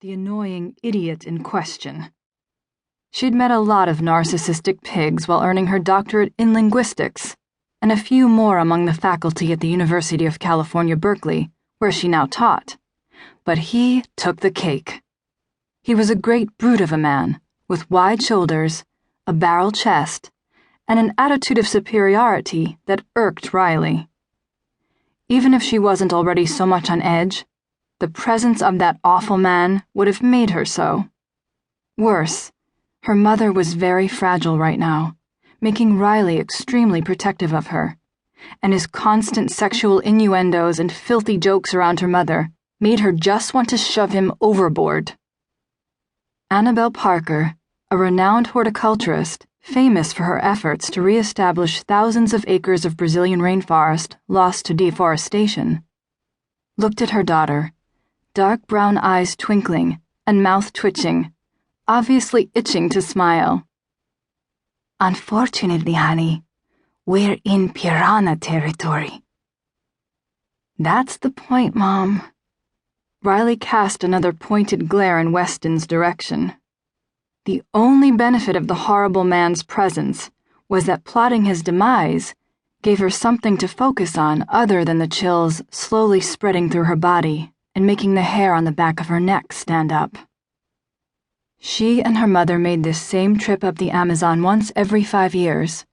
the annoying idiot in question. She'd met a lot of narcissistic pigs while earning her doctorate in linguistics, and a few more among the faculty at the University of California, Berkeley, where she now taught. But he took the cake. He was a great brute of a man, with wide shoulders, a barrel chest, and an attitude of superiority that irked Riley. Even if she wasn't already so much on edge, the presence of that awful man would have made her so. Worse, her mother was very fragile right now, making Riley extremely protective of her, and his constant sexual innuendos and filthy jokes around her mother made her just want to shove him overboard. Annabelle Parker, a renowned horticulturist, famous for her efforts to re-establish thousands of acres of Brazilian rainforest lost to deforestation, looked at her daughter, dark brown eyes twinkling and mouth twitching, obviously itching to smile. "Unfortunately, honey, we're in piranha territory." "That's the point, Mom." Riley cast another pointed glare in Weston's direction. The only benefit of the horrible man's presence was that plotting his demise gave her something to focus on other than the chills slowly spreading through her body and making the hair on the back of her neck stand up. She and her mother made this same trip up the Amazon once every 5 years,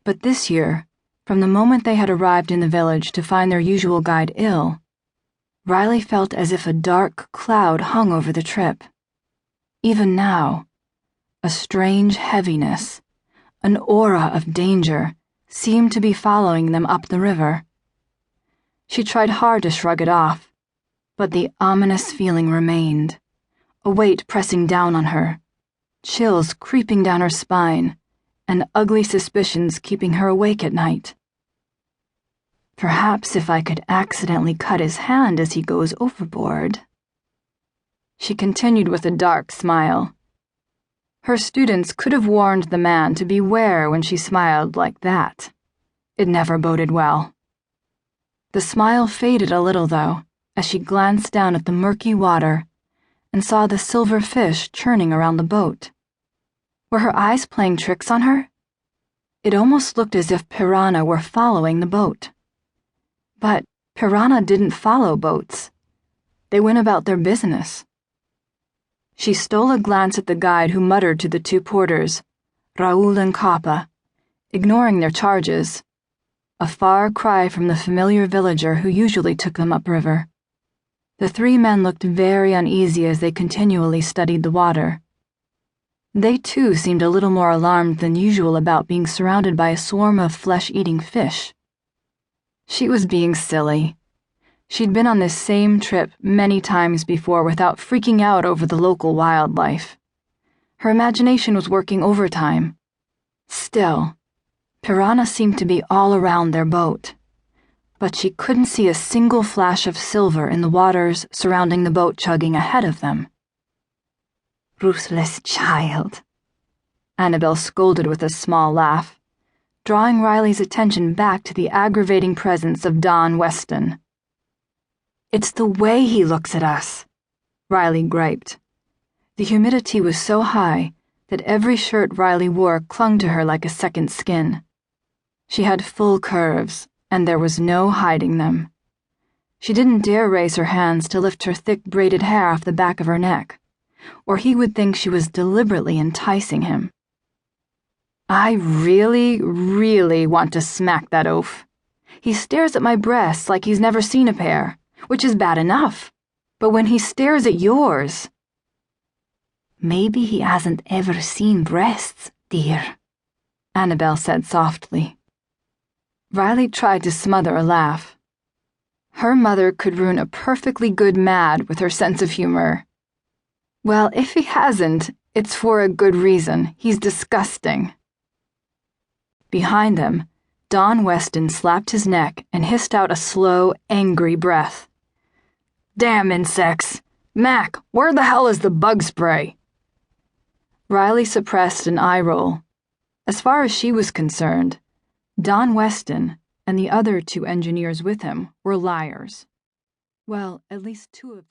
but this year, from the moment they had arrived in the village to find their usual guide ill, Riley felt as if a dark cloud hung over the trip. Even now, a strange heaviness, an aura of danger, seemed to be following them up the river. She tried hard to shrug it off, but the ominous feeling remained, a weight pressing down on her, chills creeping down her spine, and ugly suspicions keeping her awake at night. Perhaps if I could accidentally cut his hand as he goes overboard. She continued with a dark smile. Her students could have warned the man to beware when she smiled like that. It never boded well. The smile faded a little, though, as she glanced down at the murky water and saw the silver fish churning around the boat. Were her eyes playing tricks on her? It almost looked as if piranha were following the boat. But piranha didn't follow boats. They went about their business. She stole a glance at the guide who muttered to the two porters, Raoul and Capa, ignoring their charges, a far cry from the familiar villager who usually took them upriver. The three men looked very uneasy as they continually studied the water. They too seemed a little more alarmed than usual about being surrounded by a swarm of flesh-eating fish. She was being silly. She'd been on this same trip many times before without freaking out over the local wildlife. Her imagination was working overtime. Still, piranha seemed to be all around their boat, but she couldn't see a single flash of silver in the waters surrounding the boat chugging ahead of them. "Ruthless child," Annabelle scolded with a small laugh, drawing Riley's attention back to the aggravating presence of Don Weston. "It's the way he looks at us," Riley griped. The humidity was so high that every shirt Riley wore clung to her like a second skin. She had full curves, and there was no hiding them. She didn't dare raise her hands to lift her thick braided hair off the back of her neck, or he would think she was deliberately enticing him. "I really want to smack that oaf. He stares at my breasts like he's never seen a pair, which is bad enough. But when he stares at yours..." "Maybe he hasn't ever seen breasts, dear," Annabelle said softly. Riley tried to smother a laugh. Her mother could ruin a perfectly good mad with her sense of humor. Well, if he hasn't, it's for a good reason. He's disgusting. Behind them, Don Weston slapped his neck and hissed out a slow, angry breath. "Damn insects! Mac, where the hell is the bug spray?" Riley suppressed an eye roll. As far as she was concerned, Don Weston and the other two engineers with him were liars. Well, at least two of them.